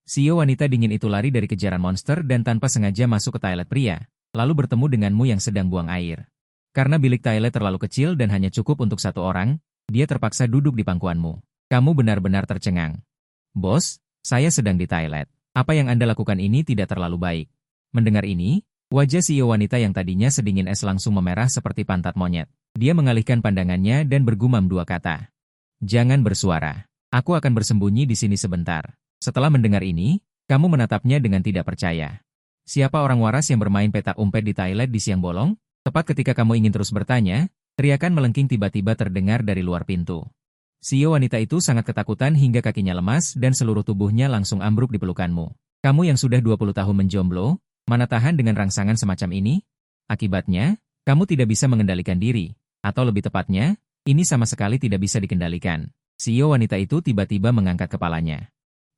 Sio wanita dingin itu lari dari kejaran monster dan tanpa sengaja masuk ke toilet pria, lalu bertemu denganmu yang sedang buang air. Karena bilik toilet terlalu kecil dan hanya cukup untuk satu orang, dia terpaksa duduk di pangkuanmu. Kamu benar-benar tercengang. Bos, saya sedang di toilet. Apa yang Anda lakukan ini tidak terlalu baik. Mendengar ini, wajah Sio wanita yang tadinya sedingin es langsung memerah seperti pantat monyet. Dia mengalihkan pandangannya dan bergumam dua kata. Jangan bersuara. Aku akan bersembunyi di sini sebentar. Setelah mendengar ini, kamu menatapnya dengan tidak percaya. Siapa orang waras yang bermain petak umpet di toilet di siang bolong? Tepat ketika kamu ingin terus bertanya, teriakan melengking tiba-tiba terdengar dari luar pintu. Sio wanita itu sangat ketakutan hingga kakinya lemas dan seluruh tubuhnya langsung ambruk di pelukanmu. Kamu yang sudah 20 tahun menjomblo, mana tahan dengan rangsangan semacam ini? Akibatnya, kamu tidak bisa mengendalikan diri. Atau lebih tepatnya, ini sama sekali tidak bisa dikendalikan. Sio wanita itu tiba-tiba mengangkat kepalanya.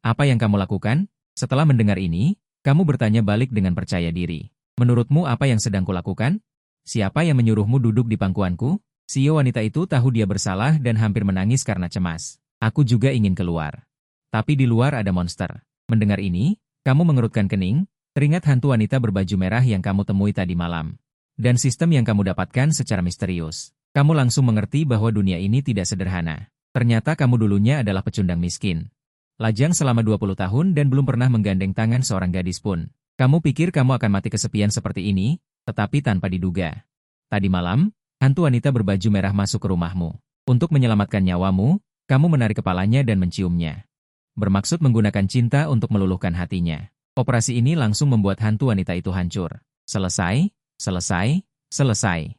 Apa yang kamu lakukan? Setelah mendengar ini, kamu bertanya balik dengan percaya diri. Menurutmu apa yang sedang kulakukan? Siapa yang menyuruhmu duduk di pangkuanku? Sio wanita itu tahu dia bersalah dan hampir menangis karena cemas. Aku juga ingin keluar. Tapi di luar ada monster. Mendengar ini, kamu mengerutkan kening, teringat hantu wanita berbaju merah yang kamu temui tadi malam. Dan sistem yang kamu dapatkan secara misterius. Kamu langsung mengerti bahwa dunia ini tidak sederhana. Ternyata kamu dulunya adalah pecundang miskin. Lajang selama 20 tahun dan belum pernah menggandeng tangan seorang gadis pun. Kamu pikir kamu akan mati kesepian seperti ini, tetapi tanpa diduga. Tadi malam, hantu wanita berbaju merah masuk ke rumahmu. Untuk menyelamatkan nyawamu, kamu menarik kepalanya dan menciumnya. Bermaksud menggunakan cinta untuk meluluhkan hatinya. Operasi ini langsung membuat hantu wanita itu hancur. Selesai, selesai, selesai.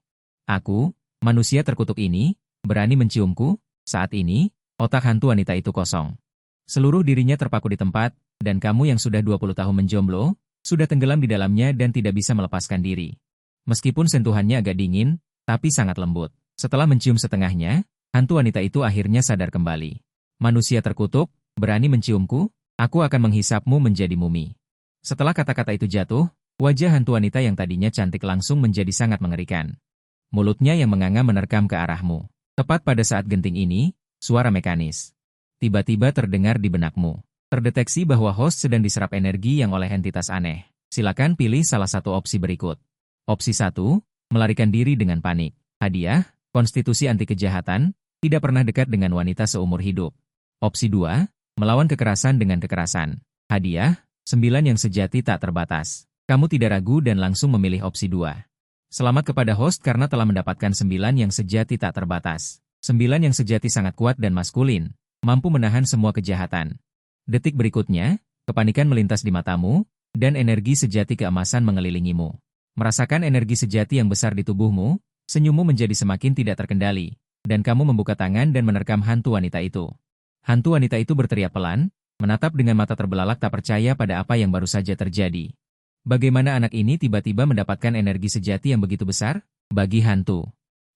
Aku, manusia terkutuk ini, berani menciumku. Saat ini, otak hantu wanita itu kosong. Seluruh dirinya terpaku di tempat, dan kamu yang sudah 20 tahun menjomblo, sudah tenggelam di dalamnya dan tidak bisa melepaskan diri. Meskipun sentuhannya agak dingin, tapi sangat lembut. Setelah mencium setengahnya, hantu wanita itu akhirnya sadar kembali. Manusia terkutuk, berani menciumku, aku akan menghisapmu menjadi mumi. Setelah kata-kata itu jatuh, wajah hantu wanita yang tadinya cantik langsung menjadi sangat mengerikan. Mulutnya yang menganga menerkam ke arahmu. Tepat pada saat genting ini, suara mekanis tiba-tiba terdengar di benakmu. Terdeteksi bahwa host sedang diserap energi yang oleh entitas aneh. Silakan pilih salah satu opsi berikut. Opsi 1, melarikan diri dengan panik. Hadiah, konstitusi anti kejahatan, tidak pernah dekat dengan wanita seumur hidup. Opsi 2, melawan kekerasan dengan kekerasan. Hadiah, 9 yang sejati tak terbatas. Kamu tidak ragu dan langsung memilih opsi 2. Selamat kepada host karena telah mendapatkan 9 yang sejati tak terbatas. 9 yang sejati sangat kuat dan maskulin. Mampu menahan semua kejahatan. Detik berikutnya, kepanikan melintas di matamu, dan energi sejati keemasan mengelilingimu. Merasakan energi sejati yang besar di tubuhmu, senyummu menjadi semakin tidak terkendali, dan kamu membuka tangan dan menerkam hantu wanita itu. Hantu wanita itu berteriak pelan, menatap dengan mata terbelalak tak percaya pada apa yang baru saja terjadi. Bagaimana anak ini tiba-tiba mendapatkan energi sejati yang begitu besar? Bagi hantu,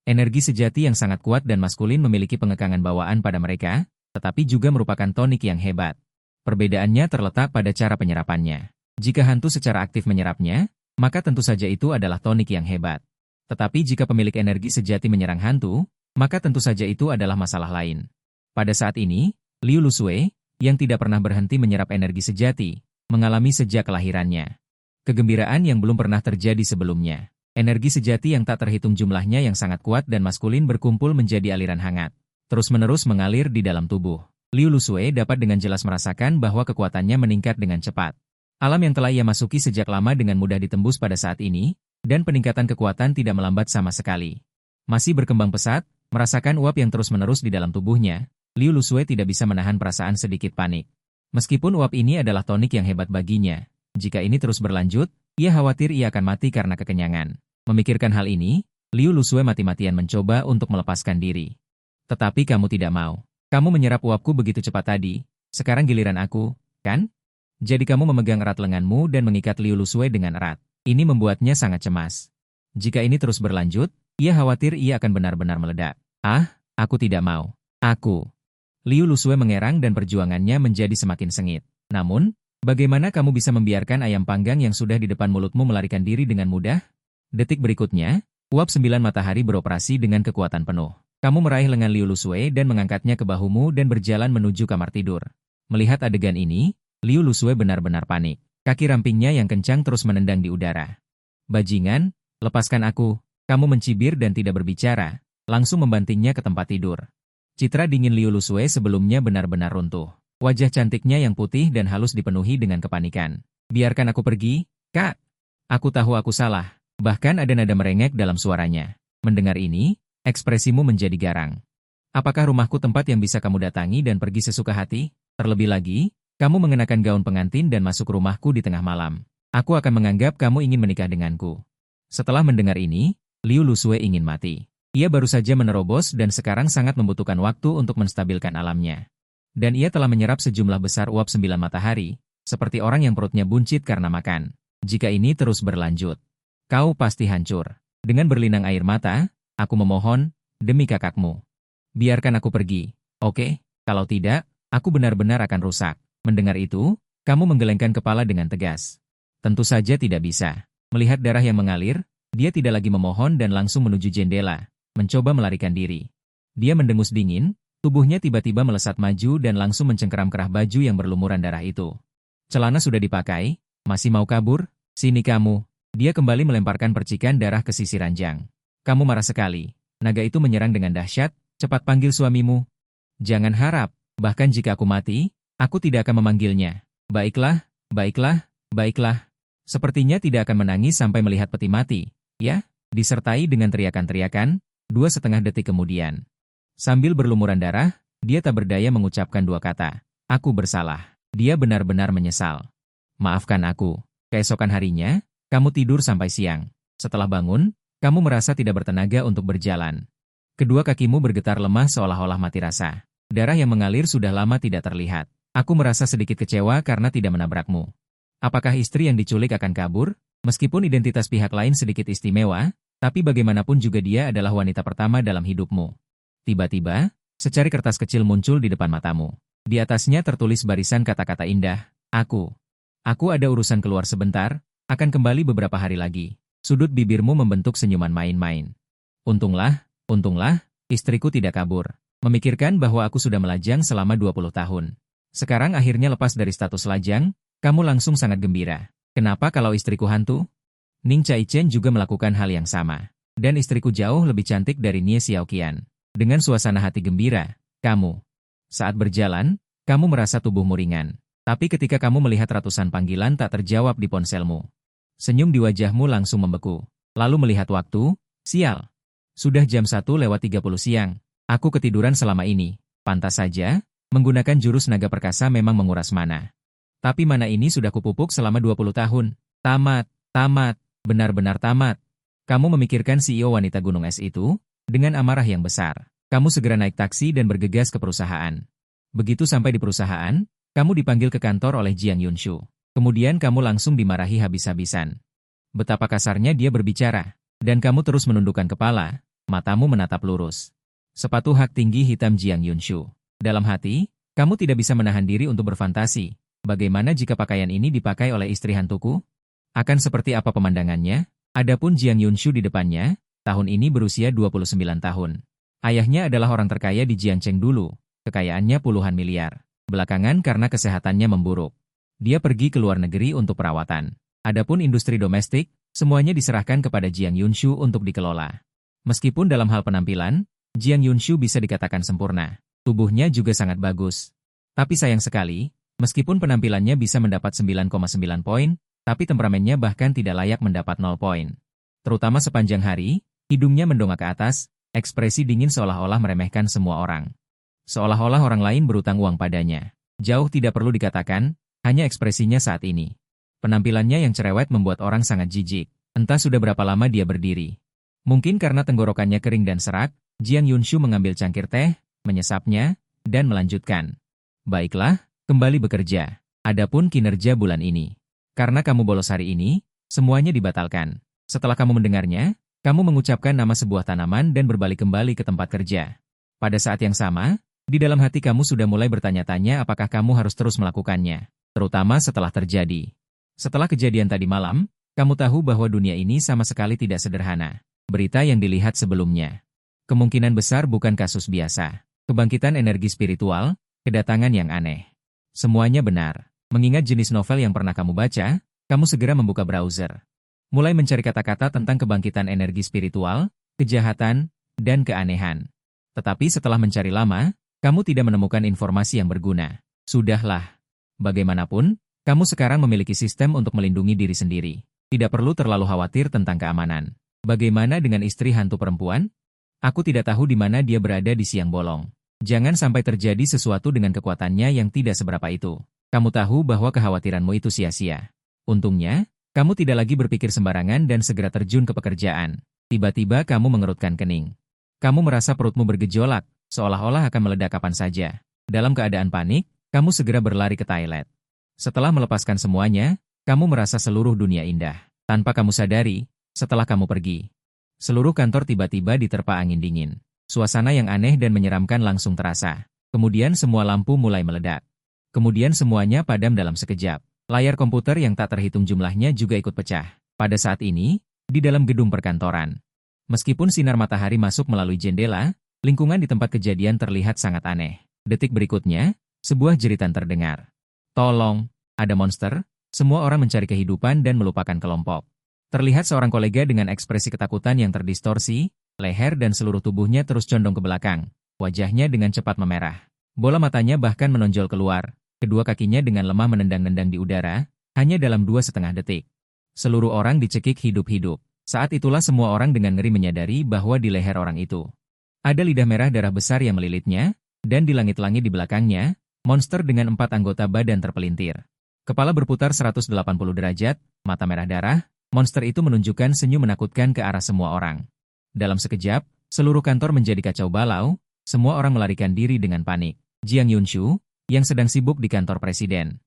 energi sejati yang sangat kuat dan maskulin memiliki pengekangan bawaan pada mereka, tetapi juga merupakan tonik yang hebat. Perbedaannya terletak pada cara penyerapannya. Jika hantu secara aktif menyerapnya, maka tentu saja itu adalah tonik yang hebat. Tetapi jika pemilik energi sejati menyerang hantu, maka tentu saja itu adalah masalah lain. Pada saat ini, Liu Lusue, yang tidak pernah berhenti menyerap energi sejati, mengalami sejak kelahirannya. Kegembiraan yang belum pernah terjadi sebelumnya. Energi sejati yang tak terhitung jumlahnya yang sangat kuat dan maskulin berkumpul menjadi aliran hangat. Terus-menerus mengalir di dalam tubuh. Liu Lusue dapat dengan jelas merasakan bahwa kekuatannya meningkat dengan cepat. Alam yang telah ia masuki sejak lama dengan mudah ditembus pada saat ini, dan peningkatan kekuatan tidak melambat sama sekali. Masih berkembang pesat, merasakan uap yang terus-menerus di dalam tubuhnya, Liu Lusue tidak bisa menahan perasaan sedikit panik. Meskipun uap ini adalah tonik yang hebat baginya, jika ini terus berlanjut, ia khawatir ia akan mati karena kekenyangan. Memikirkan hal ini, Liu Lusue mati-matian mencoba untuk melepaskan diri. Tetapi kamu tidak mau. Kamu menyerap uapku begitu cepat tadi, sekarang giliran aku, kan? Jadi kamu memegang erat lenganmu dan mengikat Liu Lusue dengan erat. Ini membuatnya sangat cemas. Jika ini terus berlanjut, ia khawatir ia akan benar-benar meledak. Ah, aku tidak mau. Aku. Liu Lusue mengerang dan perjuangannya menjadi semakin sengit. Namun, bagaimana kamu bisa membiarkan ayam panggang yang sudah di depan mulutmu melarikan diri dengan mudah? Detik berikutnya, uap 9 matahari beroperasi dengan kekuatan penuh. Kamu meraih lengan Liu Lusue dan mengangkatnya ke bahumu dan berjalan menuju kamar tidur. Melihat adegan ini, Liu Lusue benar-benar panik. Kaki rampingnya yang kencang terus menendang di udara. Bajingan, lepaskan aku. Kamu mencibir dan tidak berbicara. Langsung membantingnya ke tempat tidur. Citra dingin Liu Lusue sebelumnya benar-benar runtuh. Wajah cantiknya yang putih dan halus dipenuhi dengan kepanikan. Biarkan aku pergi, Kak. Aku tahu aku salah. Bahkan ada nada merengek dalam suaranya. Mendengar ini, ekspresimu menjadi garang. Apakah rumahku tempat yang bisa kamu datangi dan pergi sesuka hati? Terlebih lagi, kamu mengenakan gaun pengantin dan masuk rumahku di tengah malam. Aku akan menganggap kamu ingin menikah denganku. Setelah mendengar ini, Liu Lusue ingin mati. Ia baru saja menerobos dan sekarang sangat membutuhkan waktu untuk menstabilkan alamnya. Dan ia telah menyerap sejumlah besar uap 9 matahari, seperti orang yang perutnya buncit karena makan. Jika ini terus berlanjut, kau pasti hancur. Dengan berlinang air mata, aku memohon, demi kakakmu. Biarkan aku pergi, oke? Kalau tidak, aku benar-benar akan rusak. Mendengar itu, kamu menggelengkan kepala dengan tegas. Tentu saja tidak bisa. Melihat darah yang mengalir, dia tidak lagi memohon dan langsung menuju jendela, mencoba melarikan diri. Dia mendengus dingin, tubuhnya tiba-tiba melesat maju dan langsung mencengkeram kerah baju yang berlumuran darah itu. Celana sudah dipakai, masih mau kabur? Sini kamu. Dia kembali melemparkan percikan darah ke sisi ranjang. Kamu marah sekali. Naga itu menyerang dengan dahsyat, cepat panggil suamimu. Jangan harap, bahkan jika aku mati, aku tidak akan memanggilnya. Baiklah, baiklah, baiklah. Sepertinya tidak akan menangis sampai melihat peti mati, ya? Disertai dengan teriakan-teriakan, 2,5 detik kemudian. Sambil berlumuran darah, dia tak berdaya mengucapkan 2 kata. Aku bersalah. Dia benar-benar menyesal. Maafkan aku. Keesokan harinya, kamu tidur sampai siang. Setelah bangun, kamu merasa tidak bertenaga untuk berjalan. Kedua kakimu bergetar lemah seolah-olah mati rasa. Darah yang mengalir sudah lama tidak terlihat. Aku merasa sedikit kecewa karena tidak menabrakmu. Apakah istri yang diculik akan kabur? Meskipun identitas pihak lain sedikit istimewa, tapi bagaimanapun juga dia adalah wanita pertama dalam hidupmu. Tiba-tiba, secari kertas kecil muncul di depan matamu. Di atasnya tertulis barisan kata-kata indah. Aku ada urusan keluar sebentar, akan kembali beberapa hari lagi. Sudut bibirmu membentuk senyuman main-main. Untunglah, istriku tidak kabur. Memikirkan bahwa aku sudah melajang selama 20 tahun. Sekarang akhirnya lepas dari status lajang, kamu langsung sangat gembira. Kenapa kalau istriku hantu? Ning Chaichen juga melakukan hal yang sama. Dan istriku jauh lebih cantik dari Nie Xiaoqian. Dengan suasana hati gembira, kamu. Saat berjalan, kamu merasa tubuhmu ringan. Tapi ketika kamu melihat ratusan panggilan tak terjawab di ponselmu. Senyum di wajahmu langsung membeku. Lalu melihat waktu, sial. Sudah jam 1:30 siang. Aku ketiduran selama ini. Pantas saja, menggunakan jurus naga perkasa memang menguras mana. Tapi mana ini sudah kupupuk selama 20 tahun. Tamat, benar-benar tamat. Kamu memikirkan CEO wanita gunung es itu, dengan amarah yang besar. Kamu segera naik taksi dan bergegas ke perusahaan. Begitu sampai di perusahaan, kamu dipanggil ke kantor oleh Jiang Yunshu. Kemudian kamu langsung dimarahi habis-habisan. Betapa kasarnya dia berbicara. Dan kamu terus menundukkan kepala, matamu menatap lurus. Sepatu hak tinggi hitam Jiang Yunshu. Dalam hati, kamu tidak bisa menahan diri untuk berfantasi. Bagaimana jika pakaian ini dipakai oleh istri hantuku? Akan seperti apa pemandangannya? Adapun Jiang Yunshu di depannya, tahun ini berusia 29 tahun. Ayahnya adalah orang terkaya di Jiangcheng dulu, kekayaannya puluhan miliar. Belakangan karena kesehatannya memburuk. Dia pergi ke luar negeri untuk perawatan. Adapun industri domestik, semuanya diserahkan kepada Jiang Yunshu untuk dikelola. Meskipun dalam hal penampilan, Jiang Yunshu bisa dikatakan sempurna. Tubuhnya juga sangat bagus. Tapi sayang sekali, meskipun penampilannya bisa mendapat 9,9 poin, tapi temperamennya bahkan tidak layak mendapat 0 poin. Terutama sepanjang hari, hidungnya mendongak ke atas, ekspresi dingin seolah-olah meremehkan semua orang. Seolah-olah orang lain berutang uang padanya. Jauh tidak perlu dikatakan, hanya ekspresinya saat ini. Penampilannya yang cerewet membuat orang sangat jijik. Entah sudah berapa lama dia berdiri. Mungkin karena tenggorokannya kering dan serak, Jiang Yunshu mengambil cangkir teh, menyesapnya, dan melanjutkan. Baiklah, kembali bekerja. Adapun kinerja bulan ini. Karena kamu bolos hari ini, semuanya dibatalkan. Setelah kamu mendengarnya, kamu mengucapkan nama sebuah tanaman dan berbalik kembali ke tempat kerja. Pada saat yang sama, di dalam hati kamu sudah mulai bertanya-tanya apakah kamu harus terus melakukannya. Terutama setelah terjadi. Setelah kejadian tadi malam, kamu tahu bahwa dunia ini sama sekali tidak sederhana. Berita yang dilihat sebelumnya. Kemungkinan besar bukan kasus biasa. Kebangkitan energi spiritual, kedatangan yang aneh. Semuanya benar. Mengingat jenis novel yang pernah kamu baca, kamu segera membuka browser. Mulai mencari kata-kata tentang kebangkitan energi spiritual, kejahatan, dan keanehan. Tetapi setelah mencari lama, kamu tidak menemukan informasi yang berguna. Sudahlah. Bagaimanapun, kamu sekarang memiliki sistem untuk melindungi diri sendiri. Tidak perlu terlalu khawatir tentang keamanan. Bagaimana dengan istri hantu perempuan? Aku tidak tahu di mana dia berada di siang bolong. Jangan sampai terjadi sesuatu dengan kekuatannya yang tidak seberapa itu. Kamu tahu bahwa kekhawatiranmu itu sia-sia. Untungnya, kamu tidak lagi berpikir sembarangan dan segera terjun ke pekerjaan. Tiba-tiba kamu mengerutkan kening. Kamu merasa perutmu bergejolak, seolah-olah akan meledak kapan saja. Dalam keadaan panik, kamu segera berlari ke toilet. Setelah melepaskan semuanya, kamu merasa seluruh dunia indah. Tanpa kamu sadari, setelah kamu pergi, seluruh kantor tiba-tiba diterpa angin dingin. Suasana yang aneh dan menyeramkan langsung terasa. Kemudian semua lampu mulai meledak. Kemudian semuanya padam dalam sekejap. Layar komputer yang tak terhitung jumlahnya juga ikut pecah. Pada saat ini, di dalam gedung perkantoran. Meskipun sinar matahari masuk melalui jendela, lingkungan di tempat kejadian terlihat sangat aneh. Detik berikutnya, sebuah jeritan terdengar. Tolong, ada monster. Semua orang mencari kehidupan dan melupakan kelompok. Terlihat seorang kolega dengan ekspresi ketakutan yang terdistorsi, leher dan seluruh tubuhnya terus condong ke belakang. Wajahnya dengan cepat memerah. Bola matanya bahkan menonjol keluar. Kedua kakinya dengan lemah menendang-nendang di udara, hanya dalam 2,5 detik. Seluruh orang dicekik hidup-hidup. Saat itulah semua orang dengan ngeri menyadari bahwa di leher orang itu ada lidah merah darah besar yang melilitnya, dan di langit-langit di belakangnya, monster dengan 4 anggota badan terpelintir. Kepala berputar 180 derajat, mata merah darah, monster itu menunjukkan senyum menakutkan ke arah semua orang. Dalam sekejap, seluruh kantor menjadi kacau balau, semua orang melarikan diri dengan panik. Jiang Yunshu, yang sedang sibuk di kantor presiden,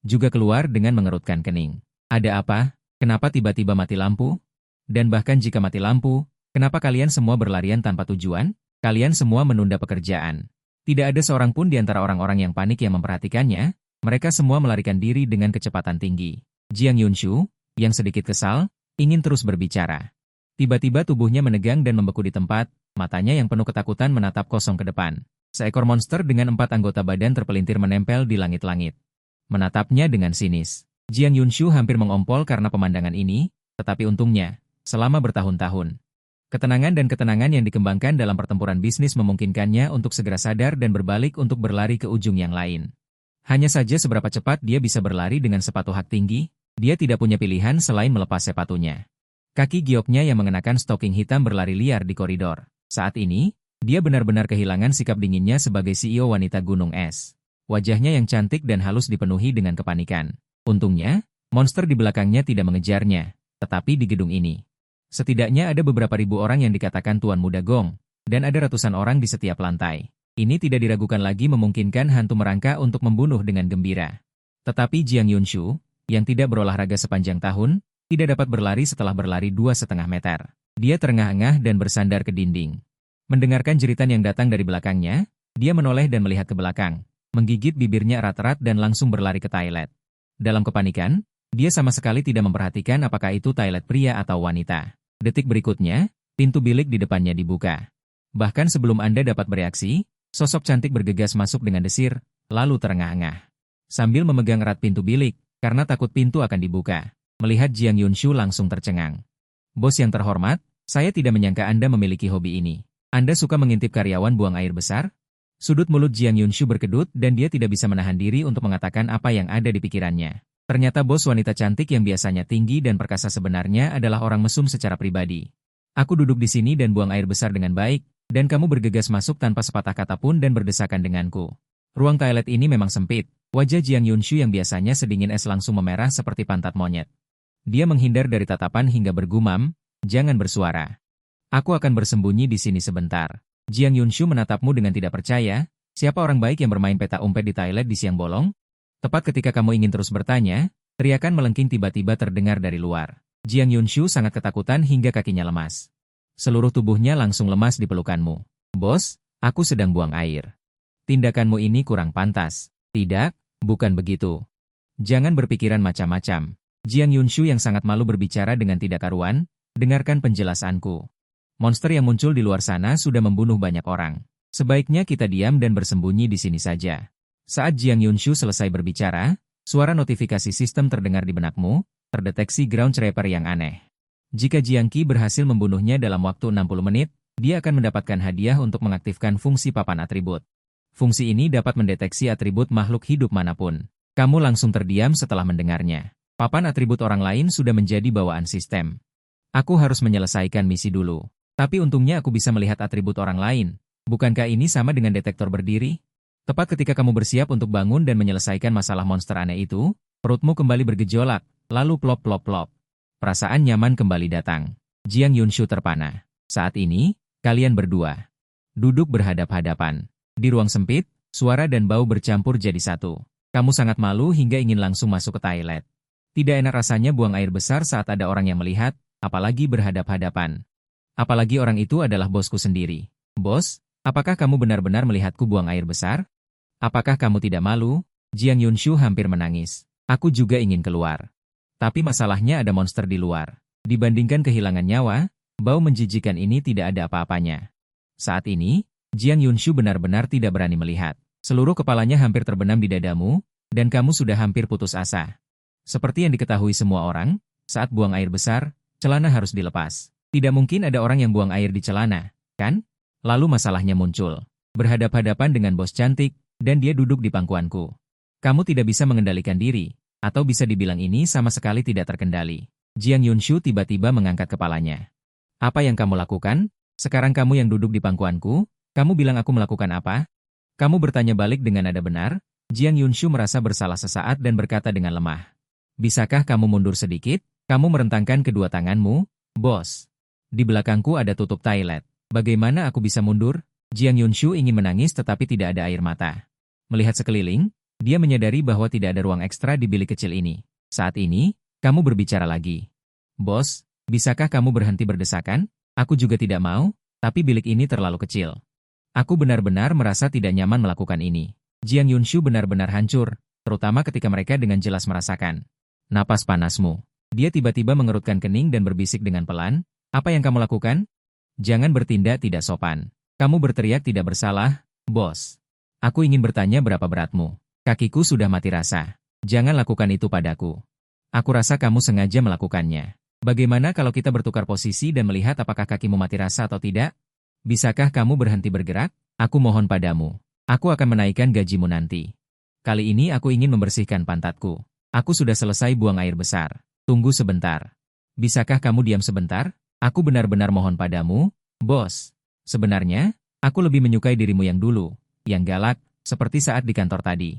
juga keluar dengan mengerutkan kening. Ada apa? Kenapa tiba-tiba mati lampu? Dan bahkan jika mati lampu, kenapa kalian semua berlarian tanpa tujuan? Kalian semua menunda pekerjaan. Tidak ada seorang pun di antara orang-orang yang panik yang memperhatikannya, mereka semua melarikan diri dengan kecepatan tinggi. Jiang Yunshu, yang sedikit kesal, ingin terus berbicara. Tiba-tiba tubuhnya menegang dan membeku di tempat, matanya yang penuh ketakutan menatap kosong ke depan. Seekor monster dengan 4 anggota badan terpelintir menempel di langit-langit. Menatapnya dengan sinis. Jiang Yunshu hampir mengompol karena pemandangan ini, tetapi untungnya, selama bertahun-tahun, ketenangan dan ketenangan yang dikembangkan dalam pertempuran bisnis memungkinkannya untuk segera sadar dan berbalik untuk berlari ke ujung yang lain. Hanya saja seberapa cepat dia bisa berlari dengan sepatu hak tinggi, dia tidak punya pilihan selain melepas sepatunya. Kaki gioknya yang mengenakan stoking hitam berlari liar di koridor. Saat ini, dia benar-benar kehilangan sikap dinginnya sebagai CEO wanita gunung es. Wajahnya yang cantik dan halus dipenuhi dengan kepanikan. Untungnya, monster di belakangnya tidak mengejarnya, tetapi di gedung ini. Setidaknya ada beberapa ribu orang yang dikatakan Tuan Muda Gong, dan ada ratusan orang di setiap lantai. Ini tidak diragukan lagi memungkinkan hantu merangka untuk membunuh dengan gembira. Tetapi Jiang Yunshu, yang tidak berolahraga sepanjang tahun, tidak dapat berlari setelah berlari 2,5 meter. Dia terengah-engah dan bersandar ke dinding. Mendengarkan jeritan yang datang dari belakangnya, dia menoleh dan melihat ke belakang, menggigit bibirnya erat-erat dan langsung berlari ke toilet. Dalam kepanikan, dia sama sekali tidak memperhatikan apakah itu toilet pria atau wanita. Detik berikutnya, pintu bilik di depannya dibuka. Bahkan sebelum Anda dapat bereaksi, sosok cantik bergegas masuk dengan desir, lalu terengah-engah. Sambil memegang erat pintu bilik, karena takut pintu akan dibuka. Melihat Jiang Yunshu langsung tercengang. Bos yang terhormat, saya tidak menyangka Anda memiliki hobi ini. Anda suka mengintip karyawan buang air besar? Sudut mulut Jiang Yunshu berkedut dan dia tidak bisa menahan diri untuk mengatakan apa yang ada di pikirannya. Ternyata bos wanita cantik yang biasanya tinggi dan perkasa sebenarnya adalah orang mesum secara pribadi. Aku duduk di sini dan buang air besar dengan baik, dan kamu bergegas masuk tanpa sepatah kata pun dan berdesakan denganku. Ruang toilet ini memang sempit. Wajah Jiang Yunshu yang biasanya sedingin es langsung memerah seperti pantat monyet. Dia menghindar dari tatapan hingga bergumam, jangan bersuara. Aku akan bersembunyi di sini sebentar. Jiang Yunshu menatapmu dengan tidak percaya, siapa orang baik yang bermain peta umpet di toilet di siang bolong? Tepat ketika kamu ingin terus bertanya, teriakan melengking tiba-tiba terdengar dari luar. Jiang Yunshu sangat ketakutan hingga kakinya lemas. Seluruh tubuhnya langsung lemas di pelukanmu. Bos, aku sedang buang air. Tindakanmu ini kurang pantas. Tidak, bukan begitu. Jangan berpikiran macam-macam. Jiang Yunshu yang sangat malu berbicara dengan tidak karuan, dengarkan penjelasanku. Monster yang muncul di luar sana sudah membunuh banyak orang. Sebaiknya kita diam dan bersembunyi di sini saja. Saat Jiang Yunshu selesai berbicara, Suara notifikasi sistem terdengar di benakmu, terdeteksi ground trapper yang aneh. Jika Jiang Qi berhasil membunuhnya dalam waktu 60 menit, dia akan mendapatkan hadiah untuk mengaktifkan fungsi papan atribut. Fungsi ini dapat mendeteksi atribut makhluk hidup manapun. Kamu langsung terdiam setelah mendengarnya. Papan atribut orang lain sudah menjadi bawaan sistem. Aku harus menyelesaikan misi dulu. Tapi untungnya aku bisa melihat atribut orang lain. Bukankah ini sama dengan detektor berdiri? Tepat ketika kamu bersiap untuk bangun dan menyelesaikan masalah monster aneh itu, perutmu kembali bergejolak, lalu plop-plop-plop. Perasaan nyaman kembali datang. Jiang Yunshu terpana. Saat ini, kalian berdua duduk berhadap-hadapan. Di ruang sempit, suara dan bau bercampur jadi satu. Kamu sangat malu hingga ingin langsung masuk ke toilet. Tidak enak rasanya buang air besar saat ada orang yang melihat, apalagi berhadap-hadapan. Apalagi orang itu adalah bosku sendiri. Bos, apakah kamu benar-benar melihatku buang air besar? Apakah kamu tidak malu? Jiang Yunshu hampir menangis. Aku juga ingin keluar. Tapi masalahnya ada monster di luar. Dibandingkan kehilangan nyawa, bau menjijikan ini tidak ada apa-apanya. Saat ini, Jiang Yunshu benar-benar tidak berani melihat. Seluruh kepalanya hampir terbenam di dadamu, dan kamu sudah hampir putus asa. Seperti yang diketahui semua orang, saat buang air besar, celana harus dilepas. Tidak mungkin ada orang yang buang air di celana, kan? Lalu masalahnya muncul. Berhadap-hadapan dengan bos cantik, dan dia duduk di pangkuanku. Kamu tidak bisa mengendalikan diri. Atau bisa dibilang ini sama sekali tidak terkendali. Jiang Yunshu tiba-tiba mengangkat kepalanya. Apa yang kamu lakukan? Sekarang kamu yang duduk di pangkuanku, kamu bilang aku melakukan apa? Kamu bertanya balik dengan nada benar. Jiang Yunshu merasa bersalah sesaat dan berkata dengan lemah. Bisakah kamu mundur sedikit? Kamu merentangkan kedua tanganmu, bos. Di belakangku ada tutup toilet. Bagaimana aku bisa mundur? Jiang Yunshu ingin menangis tetapi tidak ada air mata. Melihat sekeliling, dia menyadari bahwa tidak ada ruang ekstra di bilik kecil ini. Saat ini, kamu berbicara lagi. Bos, bisakah kamu berhenti berdesakan? Aku juga tidak mau, tapi bilik ini terlalu kecil. Aku benar-benar merasa tidak nyaman melakukan ini. Jiang Yunshu benar-benar hancur, terutama ketika mereka dengan jelas merasakan napas panasmu. Dia tiba-tiba mengerutkan kening dan berbisik dengan pelan, apa yang kamu lakukan? Jangan bertindak tidak sopan. Kamu berteriak tidak bersalah, bos. Aku ingin bertanya berapa beratmu. Kakiku sudah mati rasa. Jangan lakukan itu padaku. Aku rasa kamu sengaja melakukannya. Bagaimana kalau kita bertukar posisi dan melihat apakah kakimu mati rasa atau tidak? Bisakah kamu berhenti bergerak? Aku mohon padamu. Aku akan menaikkan gajimu nanti. Kali ini aku ingin membersihkan pantatku. Aku sudah selesai buang air besar. Tunggu sebentar. Bisakah kamu diam sebentar? Aku benar-benar mohon padamu, bos. Sebenarnya, aku lebih menyukai dirimu yang dulu, yang galak, seperti saat di kantor tadi.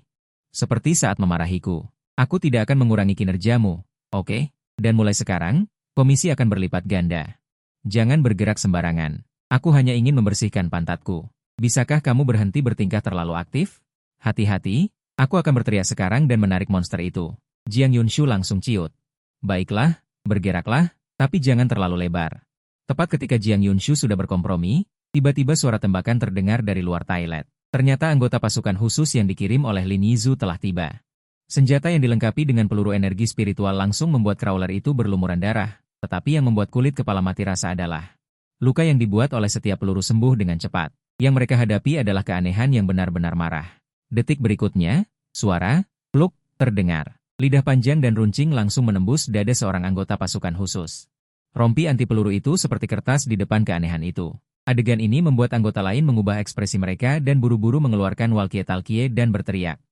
Seperti saat memarahiku. Aku tidak akan mengurangi kinerjamu, oke? Dan mulai sekarang, komisi akan berlipat ganda. Jangan bergerak sembarangan. Aku hanya ingin membersihkan pantatku. Bisakah kamu berhenti bertingkah terlalu aktif? Hati-hati, aku akan berteriak sekarang dan menarik monster itu. Jiang Yunshu langsung ciut. Baiklah, bergeraklah, tapi jangan terlalu lebar. Tepat ketika Jiang Yunshu sudah berkompromi, tiba-tiba suara tembakan terdengar dari luar toilet. Ternyata anggota pasukan khusus yang dikirim oleh Lin Yizu telah tiba. Senjata yang dilengkapi dengan peluru energi spiritual langsung membuat crawler itu berlumuran darah, tetapi yang membuat kulit kepala mati rasa adalah luka yang dibuat oleh setiap peluru sembuh dengan cepat. Yang mereka hadapi adalah keanehan yang benar-benar marah. Detik berikutnya, suara pluk terdengar. Lidah panjang dan runcing langsung menembus dada seorang anggota pasukan khusus. Rompi anti peluru itu seperti kertas di depan keanehan itu. Adegan ini membuat anggota lain mengubah ekspresi mereka dan buru-buru mengeluarkan walkie-talkie dan berteriak.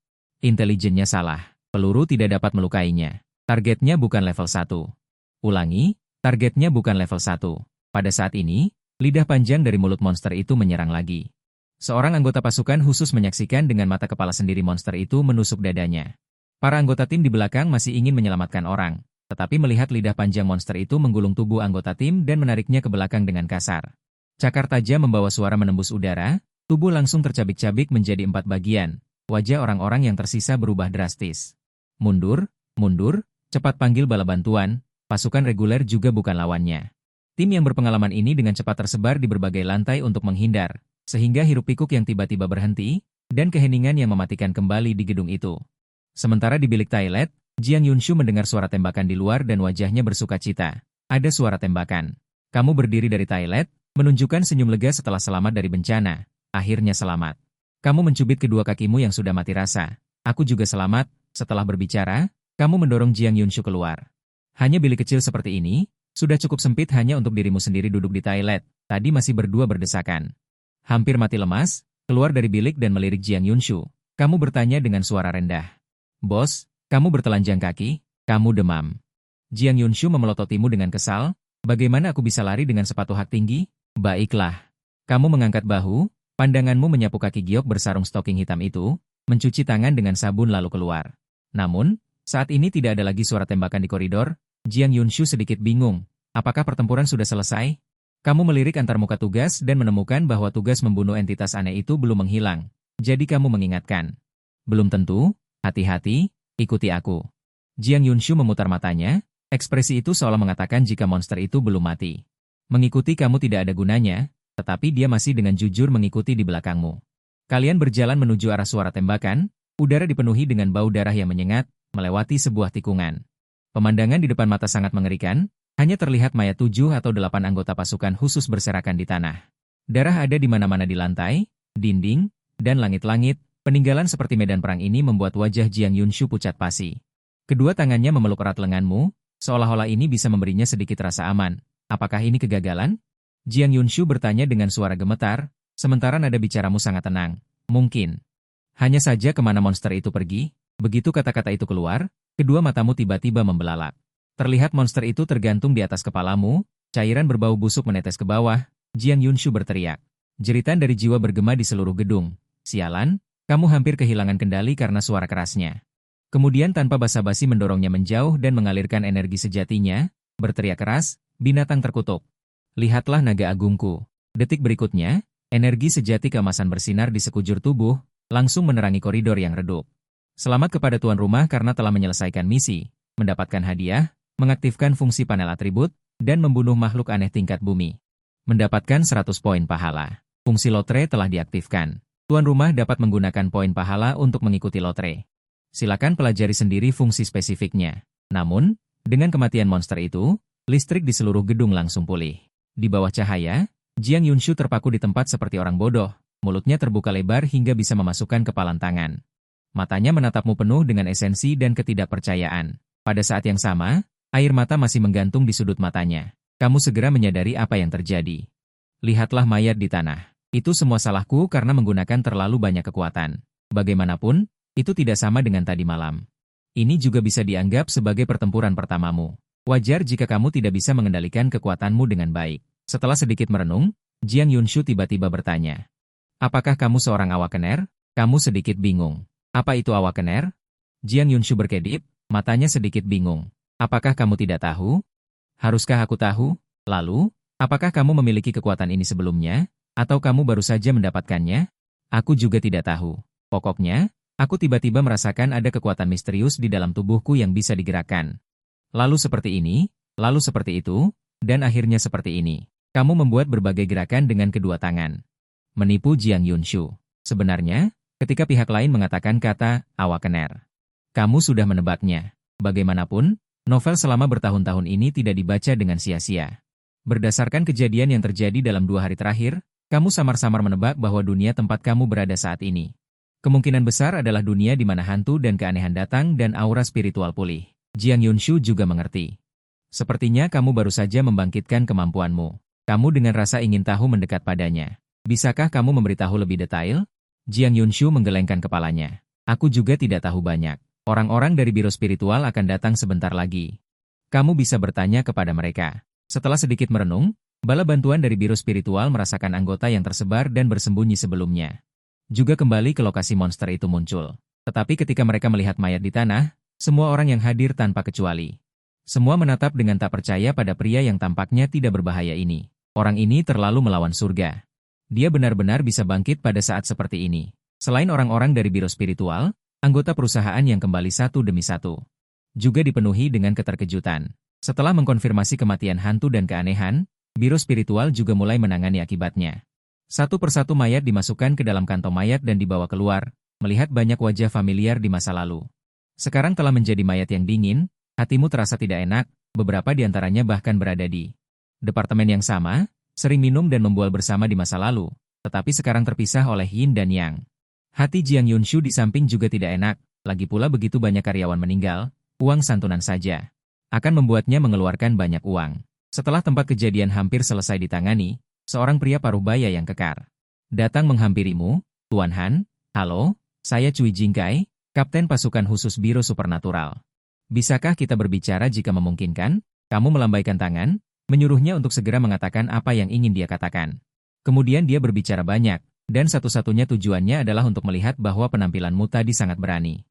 Intelijennya salah. Peluru tidak dapat melukainya. Targetnya bukan level 1. Ulangi, targetnya bukan level 1. Pada saat ini, lidah panjang dari mulut monster itu menyerang lagi. Seorang anggota pasukan khusus menyaksikan dengan mata kepala sendiri monster itu menusuk dadanya. Para anggota tim di belakang masih ingin menyelamatkan orang, tetapi melihat lidah panjang monster itu menggulung tubuh anggota tim dan menariknya ke belakang dengan kasar. Cakar tajam membawa suara menembus udara, tubuh langsung tercabik-cabik menjadi 4 bagian. Wajah orang-orang yang tersisa berubah drastis. Mundur, mundur, cepat panggil bala bantuan, pasukan reguler juga bukan lawannya. Tim yang berpengalaman ini dengan cepat tersebar di berbagai lantai untuk menghindar, sehingga hiruk-pikuk yang tiba-tiba berhenti, dan keheningan yang mematikan kembali di gedung itu. Sementara di bilik toilet, Jiang Yunshu mendengar suara tembakan di luar dan wajahnya bersuka cita. Ada suara tembakan. Kamu berdiri dari toilet, menunjukkan senyum lega setelah selamat dari bencana. Akhirnya selamat. Kamu mencubit kedua kakimu yang sudah mati rasa. Aku juga selamat, Setelah berbicara, kamu mendorong Jiang Yunshu keluar. Hanya bilik kecil seperti ini, sudah cukup sempit hanya untuk dirimu sendiri duduk di toilet. Tadi masih berdua berdesakan. Hampir mati lemas, keluar dari bilik dan melirik Jiang Yunshu. Kamu bertanya dengan suara rendah. Bos, kamu bertelanjang kaki, kamu demam. Jiang Yunshu memelototimu dengan kesal. Bagaimana aku bisa lari dengan sepatu hak tinggi? Baiklah. Kamu mengangkat bahu, pandanganmu menyapu kaki giok bersarung stoking hitam itu, mencuci tangan dengan sabun lalu keluar. Namun, saat ini tidak ada lagi suara tembakan di koridor. Jiang Yunshu sedikit bingung. Apakah pertempuran sudah selesai? Kamu melirik antar muka tugas dan menemukan bahwa tugas membunuh entitas aneh itu belum menghilang. Jadi kamu mengingatkan. Belum tentu, hati-hati, ikuti aku. Jiang Yunshu memutar matanya. Ekspresi itu seolah mengatakan jika monster itu belum mati. Mengikuti kamu tidak ada gunanya, tetapi dia masih dengan jujur mengikuti di belakangmu. Kalian berjalan menuju arah suara tembakan, udara dipenuhi dengan bau darah yang menyengat, melewati sebuah tikungan. Pemandangan di depan mata sangat mengerikan, hanya terlihat mayat 7 atau 8 anggota pasukan khusus berserakan di tanah. Darah ada di mana-mana di lantai, dinding, dan langit-langit. Peninggalan seperti medan perang ini membuat wajah Jiang Yunshu pucat pasi. Kedua tangannya memeluk erat lenganmu, seolah-olah ini bisa memberinya sedikit rasa aman. Apakah ini kegagalan? Jiang Yunshu bertanya dengan suara gemetar, sementara nada bicaramu sangat tenang. Mungkin. Hanya saja kemana monster itu pergi? Begitu kata-kata itu keluar, kedua matamu tiba-tiba membelalak. Terlihat monster itu tergantung di atas kepalamu, cairan berbau busuk menetes ke bawah. Jiang Yunshu berteriak. Jeritan dari jiwa bergema di seluruh gedung. Sialan, kamu hampir kehilangan kendali karena suara kerasnya. Kemudian tanpa basa-basi mendorongnya menjauh dan mengalirkan energi sejatinya, berteriak keras, binatang terkutuk. Lihatlah naga agungku. Detik berikutnya, energi sejati keemasan bersinar di sekujur tubuh, langsung menerangi koridor yang redup. Selamat kepada tuan rumah karena telah menyelesaikan misi, mendapatkan hadiah, mengaktifkan fungsi panel atribut, dan membunuh makhluk aneh tingkat bumi. Mendapatkan 100 poin pahala. Fungsi lotre telah diaktifkan. Tuan rumah dapat menggunakan poin pahala untuk mengikuti lotre. Silakan pelajari sendiri fungsi spesifiknya. Namun, dengan kematian monster itu, listrik di seluruh gedung langsung pulih. Di bawah cahaya, Jiang Yunshu terpaku di tempat seperti orang bodoh, mulutnya terbuka lebar hingga bisa memasukkan kepalan tangan. Matanya menatapmu penuh dengan esensi dan ketidakpercayaan. Pada saat yang sama, air mata masih menggantung di sudut matanya. Kamu segera menyadari apa yang terjadi. Lihatlah mayat di tanah. Itu semua salahku karena menggunakan terlalu banyak kekuatan. Bagaimanapun, itu tidak sama dengan tadi malam. Ini juga bisa dianggap sebagai pertempuran pertamamu. Wajar jika kamu tidak bisa mengendalikan kekuatanmu dengan baik. Setelah sedikit merenung, Jiang Yunshu tiba-tiba bertanya. Apakah kamu seorang awakener? Kamu sedikit bingung. Apa itu awakener? Jiang Yunshu berkedip, matanya sedikit bingung. Apakah kamu tidak tahu? Haruskah aku tahu? Lalu, apakah kamu memiliki kekuatan ini sebelumnya? Atau kamu baru saja mendapatkannya? Aku juga tidak tahu. Pokoknya, aku tiba-tiba merasakan ada kekuatan misterius di dalam tubuhku yang bisa digerakkan. Lalu seperti ini, lalu seperti itu, dan akhirnya seperti ini. Kamu membuat berbagai gerakan dengan kedua tangan. Menipu Jiang Yunshu. Sebenarnya, ketika pihak lain mengatakan kata awakener, kamu sudah menebaknya. Bagaimanapun, novel selama bertahun-tahun ini tidak dibaca dengan sia-sia. Berdasarkan kejadian yang terjadi dalam 2 hari terakhir, kamu samar-samar menebak bahwa dunia tempat kamu berada saat ini. Kemungkinan besar adalah dunia di mana hantu dan keanehan datang dan aura spiritual pulih. Jiang Yunshu juga mengerti. Sepertinya kamu baru saja membangkitkan kemampuanmu. Kamu dengan rasa ingin tahu mendekat padanya. Bisakah kamu memberitahu lebih detail? Jiang Yunshu menggelengkan kepalanya. Aku juga tidak tahu banyak. Orang-orang dari biro spiritual akan datang sebentar lagi. Kamu bisa bertanya kepada mereka. Setelah sedikit merenung, bala bantuan dari biro spiritual merasakan anggota yang tersebar dan bersembunyi sebelumnya. Juga kembali ke lokasi monster itu muncul. Tetapi ketika mereka melihat mayat di tanah, semua orang yang hadir tanpa kecuali. Semua menatap dengan tak percaya pada pria yang tampaknya tidak berbahaya ini. Orang ini terlalu melawan surga. Dia benar-benar bisa bangkit pada saat seperti ini. Selain orang-orang dari biro spiritual, anggota perusahaan yang kembali satu demi satu juga dipenuhi dengan keterkejutan. Setelah mengkonfirmasi kematian hantu dan keanehan, biro spiritual juga mulai menangani akibatnya. Satu persatu mayat dimasukkan ke dalam kantong mayat dan dibawa keluar, melihat banyak wajah familiar di masa lalu. Sekarang telah menjadi mayat yang dingin, hatimu terasa tidak enak, beberapa di antaranya bahkan berada di departemen yang sama, sering minum dan membual bersama di masa lalu, tetapi sekarang terpisah oleh yin dan yang. Hati Jiang Yunshu di samping juga tidak enak, Lagi pula begitu banyak karyawan meninggal, uang santunan saja akan membuatnya mengeluarkan banyak uang. Setelah tempat kejadian hampir selesai ditangani, seorang pria paruh baya yang kekar datang menghampirimu. Tuan Han, halo, saya Cui Jingkai, Kapten Pasukan Khusus Biro Supernatural. Bisakah kita berbicara jika memungkinkan? Kamu melambaikan tangan, menyuruhnya untuk segera mengatakan apa yang ingin dia katakan. Kemudian dia berbicara banyak, dan satu-satunya tujuannya adalah untuk melihat bahwa penampilanmu tadi sangat berani.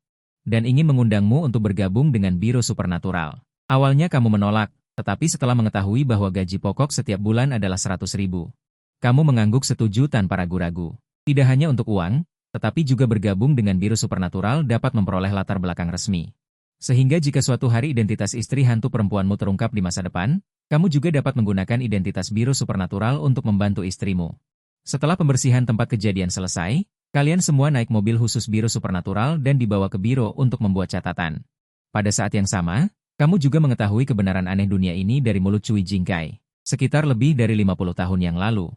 Dan ingin mengundangmu untuk bergabung dengan Biro Supernatural. Awalnya kamu menolak, tetapi setelah mengetahui bahwa gaji pokok setiap bulan adalah 100.000, kamu mengangguk setuju tanpa ragu-ragu. Tidak hanya untuk uang, tetapi juga bergabung dengan Biro Supernatural dapat memperoleh latar belakang resmi. Sehingga jika suatu hari identitas istri hantu perempuanmu terungkap di masa depan, kamu juga dapat menggunakan identitas Biro Supernatural untuk membantu istrimu. Setelah pembersihan tempat kejadian selesai, kalian semua naik mobil khusus Biro Supernatural dan dibawa ke biro untuk membuat catatan. Pada saat yang sama, kamu juga mengetahui kebenaran aneh dunia ini dari mulut Cui Jingkai. Sekitar lebih dari 50 tahun yang lalu,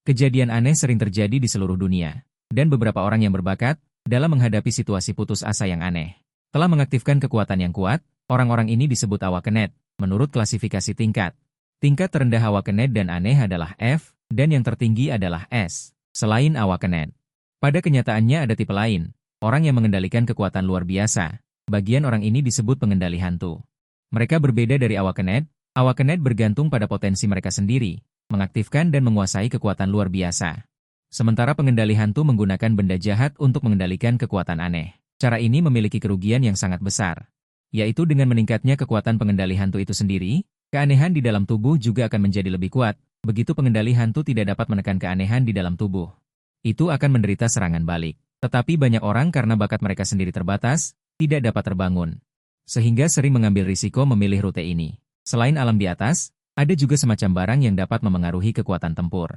kejadian aneh sering terjadi di seluruh dunia, dan beberapa orang yang berbakat dalam menghadapi situasi putus asa yang aneh telah mengaktifkan kekuatan yang kuat. Orang-orang ini disebut awakenet, menurut klasifikasi tingkat. Tingkat terendah awakenet dan aneh adalah F, dan yang tertinggi adalah S. Selain awakenet, pada kenyataannya ada tipe lain, orang yang mengendalikan kekuatan luar biasa. Bagian orang ini disebut pengendali hantu. Mereka berbeda dari awakenet. Awakenet bergantung pada potensi mereka sendiri, mengaktifkan dan menguasai kekuatan luar biasa. Sementara pengendali hantu menggunakan benda jahat untuk mengendalikan kekuatan aneh. Cara ini memiliki kerugian yang sangat besar, yaitu dengan meningkatnya kekuatan pengendali hantu itu sendiri, keanehan di dalam tubuh juga akan menjadi lebih kuat. Begitu pengendali hantu tidak dapat menekan keanehan di dalam tubuh, itu akan menderita serangan balik. Tetapi banyak orang karena bakat mereka sendiri terbatas, tidak dapat terbangun, sehingga sering mengambil risiko memilih rute ini. Selain alam di atas, ada juga semacam barang yang dapat memengaruhi kekuatan tempur,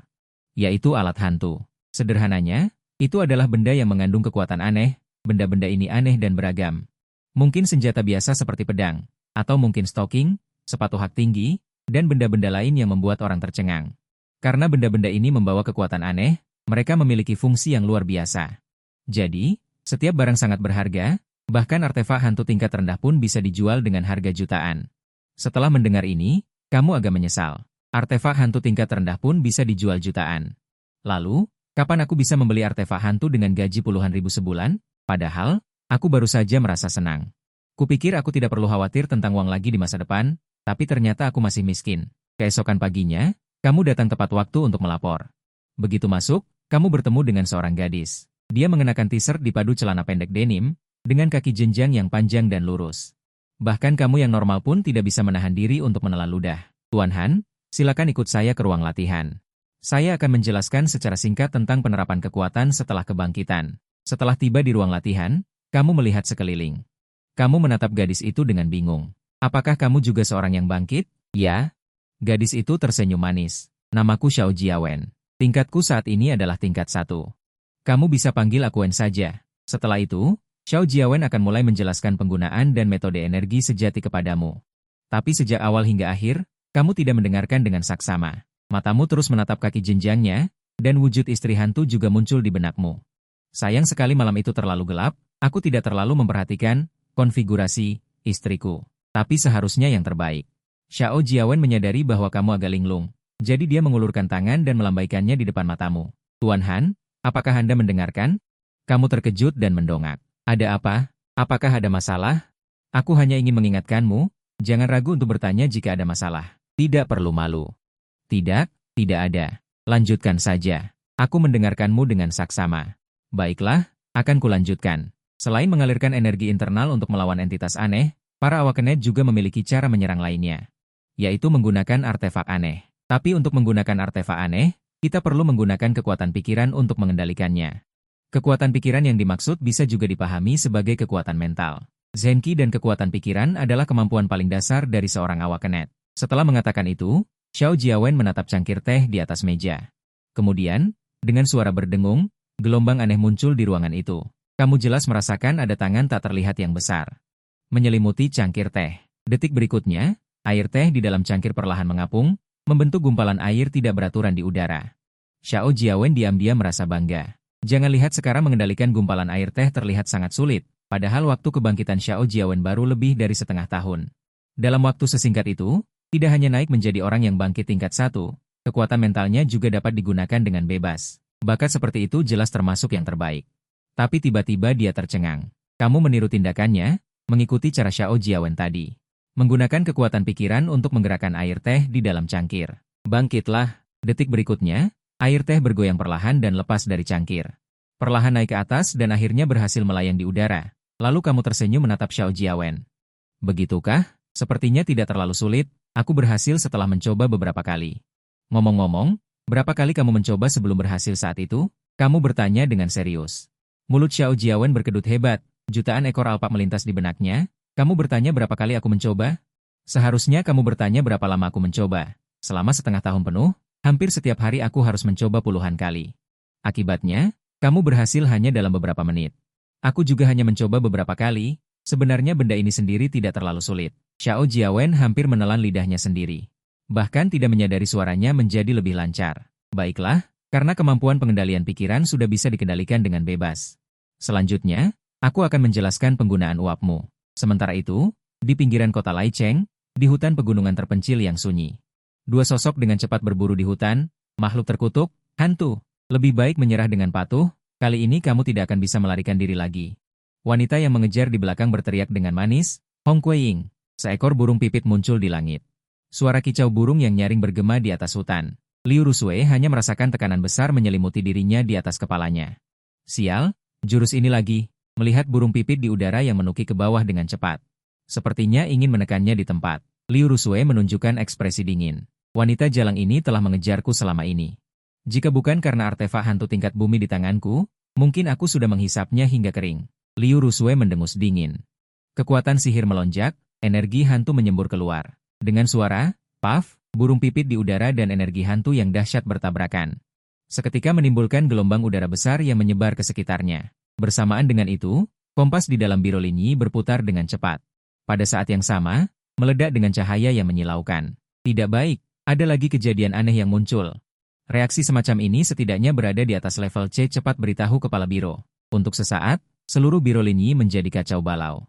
yaitu alat hantu. Sederhananya, itu adalah benda yang mengandung kekuatan aneh. Benda-benda ini aneh dan beragam. Mungkin senjata biasa seperti pedang, atau mungkin stocking, sepatu hak tinggi, dan benda-benda lain yang membuat orang tercengang. Karena benda-benda ini membawa kekuatan aneh, mereka memiliki fungsi yang luar biasa. Jadi, setiap barang sangat berharga, bahkan artefak hantu tingkat rendah pun bisa dijual dengan harga jutaan. Setelah mendengar ini, kamu agak menyesal. Artefak hantu tingkat rendah pun bisa dijual jutaan. Lalu, kapan aku bisa membeli artefak hantu dengan gaji puluhan ribu sebulan? Padahal, aku baru saja merasa senang. Kupikir aku tidak perlu khawatir tentang uang lagi di masa depan, tapi ternyata aku masih miskin. Keesokan paginya, kamu datang tepat waktu untuk melapor. Begitu masuk, kamu bertemu dengan seorang gadis. Dia mengenakan t-shirt dipadu celana pendek denim, dengan kaki jenjang yang panjang dan lurus. Bahkan kamu yang normal pun tidak bisa menahan diri untuk menelan ludah. Tuan Han, silakan ikut saya ke ruang latihan. Saya akan menjelaskan secara singkat tentang penerapan kekuatan setelah kebangkitan. Setelah tiba di ruang latihan, kamu melihat sekeliling. Kamu menatap gadis itu dengan bingung. Apakah kamu juga seorang yang bangkit? Ya. Gadis itu tersenyum manis. Namaku Xiao Jiawen. Tingkatku saat ini adalah tingkat 1. Kamu bisa panggil aku Wen saja. Setelah itu, Xiao Jiawen akan mulai menjelaskan penggunaan dan metode energi sejati kepadamu. Tapi sejak awal hingga akhir, kamu tidak mendengarkan dengan saksama. Matamu terus menatap kaki jenjangnya, dan wujud istri hantu juga muncul di benakmu. Sayang sekali malam itu terlalu gelap, aku tidak terlalu memperhatikan konfigurasi istriku. Tapi seharusnya yang terbaik. Xiao Jiawen menyadari bahwa kamu agak linglung, jadi dia mengulurkan tangan dan melambaikannya di depan matamu. Tuan Han, apakah Anda mendengarkan? Kamu terkejut dan mendongak. Ada apa? Apakah ada masalah? Aku hanya ingin mengingatkanmu, jangan ragu untuk bertanya jika ada masalah. Tidak perlu malu. Tidak, tidak ada. Lanjutkan saja. Aku mendengarkanmu dengan saksama. Baiklah, akan kulanjutkan. Selain mengalirkan energi internal untuk melawan entitas aneh, para awakenet juga memiliki cara menyerang lainnya, yaitu menggunakan artefak aneh. Tapi untuk menggunakan artefak aneh, kita perlu menggunakan kekuatan pikiran untuk mengendalikannya. Kekuatan pikiran yang dimaksud bisa juga dipahami sebagai kekuatan mental. Zenki dan kekuatan pikiran adalah kemampuan paling dasar dari seorang awakenet. Setelah mengatakan itu, Xiao Jiawen menatap cangkir teh di atas meja. Kemudian, dengan suara berdengung, gelombang aneh muncul di ruangan itu. Kamu jelas merasakan ada tangan tak terlihat yang besar menyelimuti cangkir teh. Detik berikutnya, air teh di dalam cangkir perlahan mengapung, membentuk gumpalan air tidak beraturan di udara. Xiao Jiawen diam-diam merasa bangga. Jangan lihat sekarang mengendalikan gumpalan air teh terlihat sangat sulit, Padahal waktu kebangkitan Xiao Jiawen baru lebih dari setengah tahun. Dalam waktu sesingkat itu, tidak hanya naik menjadi orang yang bangkit tingkat 1, kekuatan mentalnya juga dapat digunakan dengan bebas. Bakat seperti itu jelas termasuk yang terbaik. Tapi tiba-tiba dia tercengang. Kamu meniru tindakannya, mengikuti cara Xiao Jiawen tadi. Menggunakan kekuatan pikiran untuk menggerakkan air teh di dalam cangkir. Bangkitlah. Detik berikutnya, air teh bergoyang perlahan dan lepas dari cangkir. Perlahan naik ke atas dan akhirnya berhasil melayang di udara. Lalu kamu tersenyum menatap Xiao Jiawen. Begitukah? Sepertinya tidak terlalu sulit, aku berhasil setelah mencoba beberapa kali. Ngomong-ngomong, berapa kali kamu mencoba sebelum berhasil saat itu? Kamu bertanya dengan serius. Mulut Xiao Jiawen berkedut hebat, jutaan ekor alpak melintas di benaknya. Kamu bertanya berapa kali aku mencoba? Seharusnya kamu bertanya berapa lama aku mencoba. Selama setengah tahun penuh, hampir setiap hari aku harus mencoba puluhan kali. Akibatnya, kamu berhasil hanya dalam beberapa menit. Aku juga hanya mencoba beberapa kali, sebenarnya benda ini sendiri tidak terlalu sulit. Xiao Jiawen hampir menelan lidahnya sendiri. Bahkan tidak menyadari suaranya menjadi lebih lancar. Baiklah, karena kemampuan pengendalian pikiran sudah bisa dikendalikan dengan bebas. Selanjutnya, aku akan menjelaskan penggunaan uapmu. Sementara itu, di pinggiran kota Laicheng, di hutan pegunungan terpencil yang sunyi. Dua sosok dengan cepat berburu di hutan, makhluk terkutuk, hantu. Lebih baik menyerah dengan patuh, kali ini kamu tidak akan bisa melarikan diri lagi. Wanita yang mengejar di belakang berteriak dengan manis, Hong Kueying. Seekor burung pipit muncul di langit. Suara kicau burung yang nyaring bergema di atas hutan. Liu Rusue hanya merasakan tekanan besar menyelimuti dirinya di atas kepalanya. Sial, jurus ini lagi, melihat burung pipit di udara yang menuki ke bawah dengan cepat. Sepertinya ingin menekannya di tempat. Liu Rusue menunjukkan ekspresi dingin. Wanita jalang ini telah mengejarku selama ini. Jika bukan karena artefak hantu tingkat bumi di tanganku, mungkin aku sudah menghisapnya hingga kering. Liu Rusue mendengus dingin. Kekuatan sihir melonjak, energi hantu menyembur keluar. Dengan suara, paf, burung pipit di udara dan energi hantu yang dahsyat bertabrakan. Seketika menimbulkan gelombang udara besar yang menyebar ke sekitarnya. Bersamaan dengan itu, kompas di dalam biro Linyi berputar dengan cepat. Pada saat yang sama, meledak dengan cahaya yang menyilaukan. Tidak baik, ada lagi kejadian aneh yang muncul. Reaksi semacam ini setidaknya berada di atas level C. Cepat beritahu kepala biro. Untuk sesaat, seluruh biro Linyi menjadi kacau balau.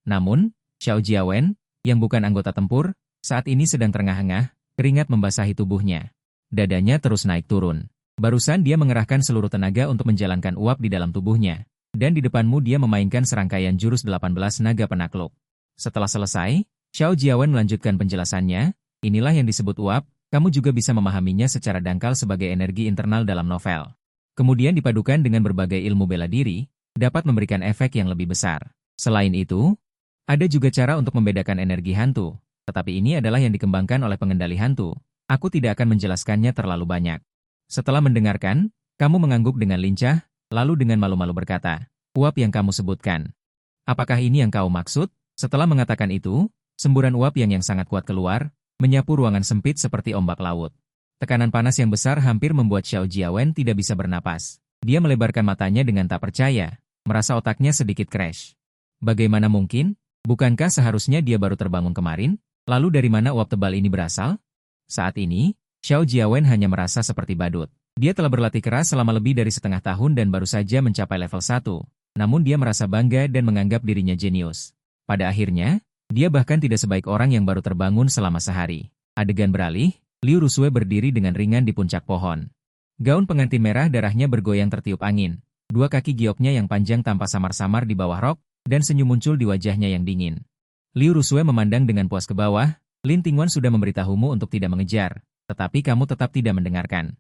Namun, Xiao Jiawen, yang bukan anggota tempur, saat ini sedang terengah-engah, keringat membasahi tubuhnya. Dadanya terus naik turun. Barusan dia mengerahkan seluruh tenaga untuk menjalankan uap di dalam tubuhnya. Dan di depanmu dia memainkan serangkaian jurus 18 naga penakluk. Setelah selesai, Xiao Jiawen melanjutkan penjelasannya, inilah yang disebut uap, kamu juga bisa memahaminya secara dangkal sebagai energi internal dalam novel. Kemudian dipadukan dengan berbagai ilmu bela diri, dapat memberikan efek yang lebih besar. Selain itu, ada juga cara untuk membedakan energi hantu. Tetapi ini adalah yang dikembangkan oleh pengendali hantu. Aku tidak akan menjelaskannya terlalu banyak. Setelah mendengarkan, kamu mengangguk dengan lincah, lalu dengan malu-malu berkata, uap yang kamu sebutkan. Apakah ini yang kau maksud? Setelah mengatakan itu, semburan uap yang sangat kuat keluar, menyapu ruangan sempit seperti ombak laut. Tekanan panas yang besar hampir membuat Xiao Jiawen tidak bisa bernapas. Dia melebarkan matanya dengan tak percaya, merasa otaknya sedikit crash. Bagaimana mungkin? Bukankah seharusnya dia baru terbangun kemarin? Lalu dari mana uap tebal ini berasal? Saat ini, Xiao Jiawen hanya merasa seperti badut. Dia telah berlatih keras selama lebih dari setengah tahun dan baru saja mencapai level 1. Namun dia merasa bangga dan menganggap dirinya jenius. Pada akhirnya, dia bahkan tidak sebaik orang yang baru terbangun selama sehari. Adegan beralih, Liu Rusue berdiri dengan ringan di puncak pohon. Gaun pengantin merah darahnya bergoyang tertiup angin. Dua kaki gioknya yang panjang tampak samar-samar di bawah rok, dan senyum muncul di wajahnya yang dingin. Liu Rusue memandang dengan puas ke bawah, Lin Tingwan sudah memberitahumu untuk tidak mengejar, tetapi kamu tetap tidak mendengarkan.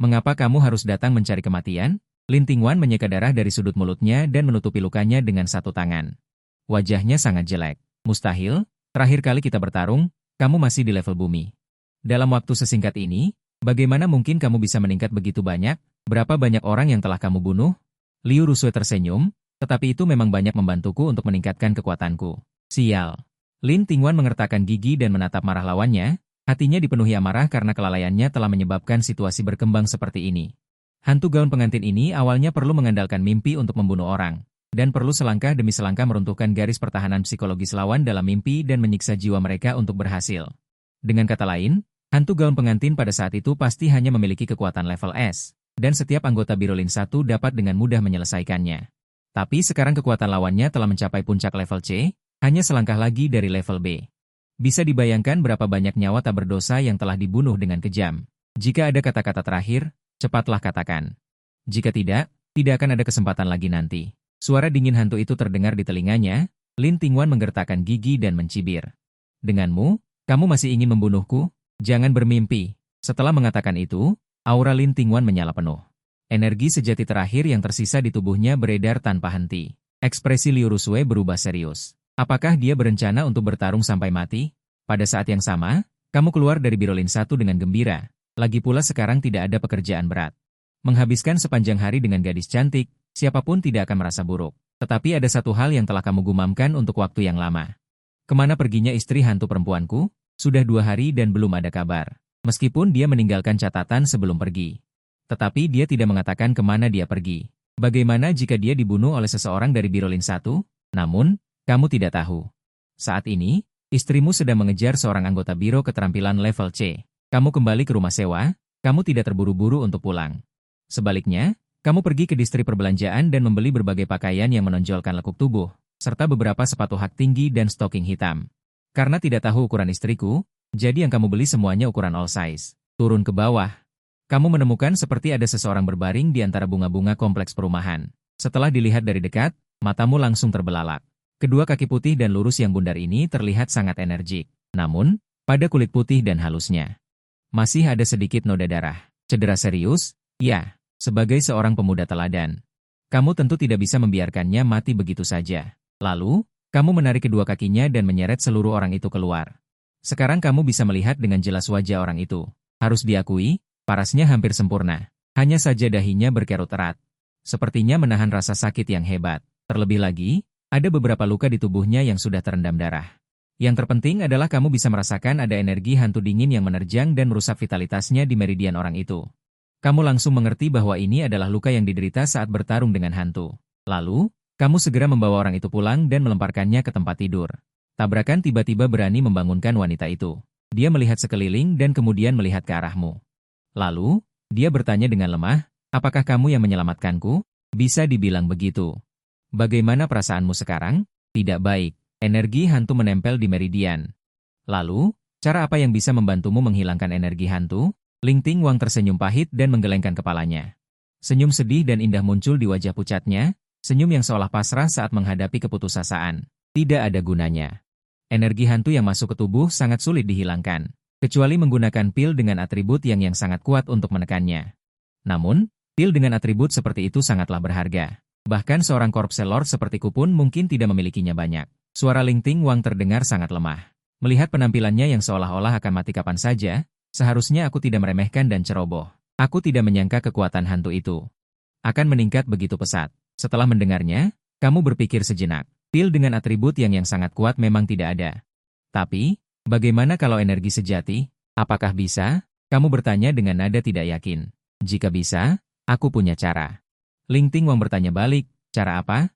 Mengapa kamu harus datang mencari kematian? Lin Tingwan menyeka darah dari sudut mulutnya dan menutupi lukanya dengan satu tangan. Wajahnya sangat jelek. Mustahil, terakhir kali kita bertarung, kamu masih di level bumi. Dalam waktu sesingkat ini, bagaimana mungkin kamu bisa meningkat begitu banyak? Berapa banyak orang yang telah kamu bunuh? Liu Rusue tersenyum, tetapi itu memang banyak membantuku untuk meningkatkan kekuatanku. Sial. Lin Tingwan mengertakkan gigi dan menatap marah lawannya, hatinya dipenuhi amarah karena kelalaiannya telah menyebabkan situasi berkembang seperti ini. Hantu gaun pengantin ini awalnya perlu mengandalkan mimpi untuk membunuh orang, dan perlu selangkah demi selangkah meruntuhkan garis pertahanan psikologis lawan dalam mimpi dan menyiksa jiwa mereka untuk berhasil. Dengan kata lain, hantu gaun pengantin pada saat itu pasti hanya memiliki kekuatan level S, dan setiap anggota Biro Lin 1 dapat dengan mudah menyelesaikannya. Tapi sekarang kekuatan lawannya telah mencapai puncak level C, hanya selangkah lagi dari level B. Bisa dibayangkan berapa banyak nyawa tak berdosa yang telah dibunuh dengan kejam. Jika ada kata-kata terakhir, cepatlah katakan. Jika tidak, tidak akan ada kesempatan lagi nanti. Suara dingin hantu itu terdengar di telinganya, Lin Tingwan menggertakkan gigi dan mencibir. Denganmu, kamu masih ingin membunuhku? Jangan bermimpi. Setelah mengatakan itu, aura Lin Tingwan menyala penuh. Energi sejati terakhir yang tersisa di tubuhnya beredar tanpa henti. Ekspresi Liu Rusue berubah serius. Apakah dia berencana untuk bertarung sampai mati? Pada saat yang sama, kamu keluar dari Birolin 1 dengan gembira. Lagi pula sekarang tidak ada pekerjaan berat. Menghabiskan sepanjang hari dengan gadis cantik, siapapun tidak akan merasa buruk. Tetapi ada satu hal yang telah kamu gumamkan untuk waktu yang lama. Kemana perginya istri hantu perempuanku? Sudah 2 hari dan belum ada kabar. Meskipun dia meninggalkan catatan sebelum pergi. Tetapi dia tidak mengatakan kemana dia pergi. Bagaimana jika dia dibunuh oleh seseorang dari Birolin 1? Namun, kamu tidak tahu. Saat ini, istrimu sedang mengejar seorang anggota biro keterampilan level C. Kamu kembali ke rumah sewa, kamu tidak terburu-buru untuk pulang. Sebaliknya, kamu pergi ke distrik perbelanjaan dan membeli berbagai pakaian yang menonjolkan lekuk tubuh, serta beberapa sepatu hak tinggi dan stocking hitam. Karena tidak tahu ukuran istriku, jadi yang kamu beli semuanya ukuran all size. Turun ke bawah. Kamu menemukan seperti ada seseorang berbaring di antara bunga-bunga kompleks perumahan. Setelah dilihat dari dekat, matamu langsung terbelalak. Kedua kaki putih dan lurus yang bundar ini terlihat sangat energik. Namun, pada kulit putih dan halusnya, masih ada sedikit noda darah. Cedera serius? Ya, sebagai seorang pemuda teladan. Kamu tentu tidak bisa membiarkannya mati begitu saja. Lalu, kamu menarik kedua kakinya dan menyeret seluruh orang itu keluar. Sekarang kamu bisa melihat dengan jelas wajah orang itu. Harus diakui, parasnya hampir sempurna. Hanya saja dahinya berkerut erat. Sepertinya menahan rasa sakit yang hebat. Terlebih lagi, ada beberapa luka di tubuhnya yang sudah terendam darah. Yang terpenting adalah kamu bisa merasakan ada energi hantu dingin yang menerjang dan merusak vitalitasnya di meridian orang itu. Kamu langsung mengerti bahwa ini adalah luka yang diderita saat bertarung dengan hantu. Lalu, kamu segera membawa orang itu pulang dan melemparkannya ke tempat tidur. Tabrakan tiba-tiba berani membangunkan wanita itu. Dia melihat sekeliling dan kemudian melihat ke arahmu. Lalu, dia bertanya dengan lemah, apakah kamu yang menyelamatkanku? Bisa dibilang begitu. Bagaimana perasaanmu sekarang? Tidak baik. Energi hantu menempel di meridian. Lalu, cara apa yang bisa membantumu menghilangkan energi hantu? Ling Tingwang tersenyum pahit dan menggelengkan kepalanya. Senyum sedih dan indah muncul di wajah pucatnya, senyum yang seolah pasrah saat menghadapi keputusasaan. Tidak ada gunanya. Energi hantu yang masuk ke tubuh sangat sulit dihilangkan. Kecuali menggunakan pil dengan atribut yang sangat kuat untuk menekannya. Namun, pil dengan atribut seperti itu sangatlah berharga. Bahkan seorang korpse lord sepertiku pun mungkin tidak memilikinya banyak. Suara Ling Tingwang terdengar sangat lemah. Melihat penampilannya yang seolah-olah akan mati kapan saja, seharusnya aku tidak meremehkan dan ceroboh. Aku tidak menyangka kekuatan hantu itu akan meningkat begitu pesat. Setelah mendengarnya, kamu berpikir sejenak. Pil dengan atribut yang sangat kuat memang tidak ada. Tapi, bagaimana kalau energi sejati? Apakah bisa? Kamu bertanya dengan nada tidak yakin. Jika bisa, aku punya cara. Ling Tingwang bertanya balik, cara apa?